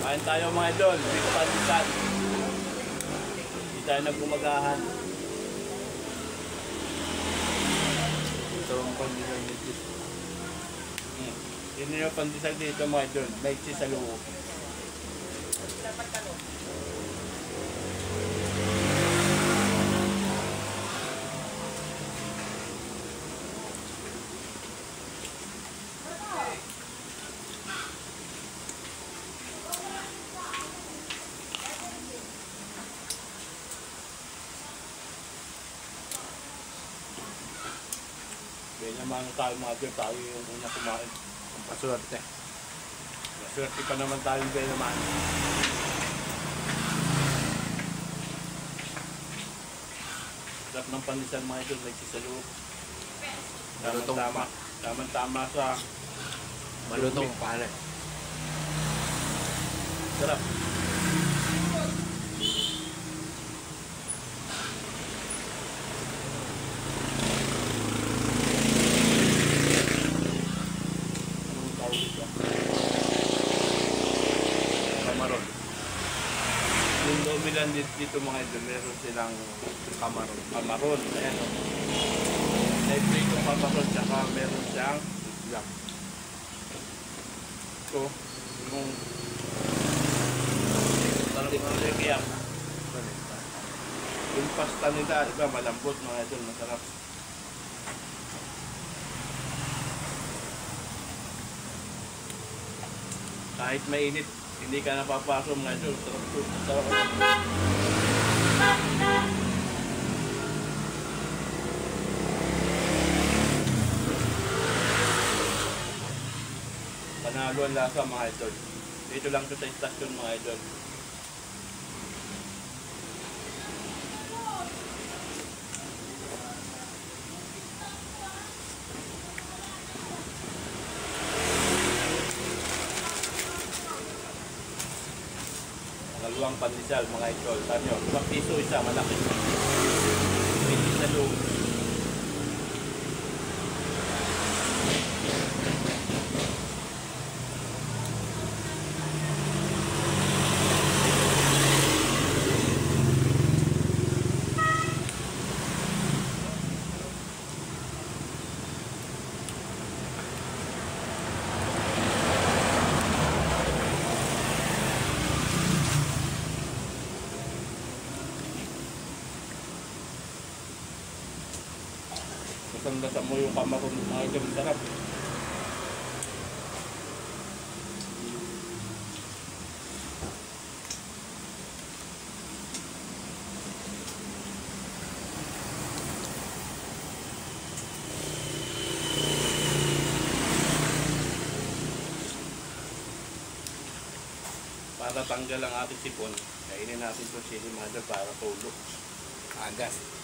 Kain tayo mga idol, dito pandesal. Hindi tayo nagkumagahan. Ito ang pandesal dito. Yun yung pandesal dito mga idol, may cheese sa loob. Kaya naman tayo mga idol, tayo yung una kumain. Ang paswerte. Maswerte pa naman tayo kaya naman. Sarap ng pandesal mga idol, may cheese sa loob. Tama sa malutong pare. Sarap. Kamaron. Yung dominan dito mga idol, meron silang kamaron. Ayan o. Naibig yung kamaron, tsaka meron siyang islam. So, yung talagang yung pasta nila, iba malambot mga idol, masarap. Kahit mainit, hindi ka napapasok mga idol. Sarap. Panalo ang lasa mga idol. Dito lang ito sa istasyon mga idol. Pangaluang pandesal mga idol. Tanyo, 5 piso isa, malaki. Hindi sa loob. Masang-lasa mo yung kamaron mga idol, sarap. Para tanggal ang ating sipon, kainin natin ito sili mga idol para tulog. Agas.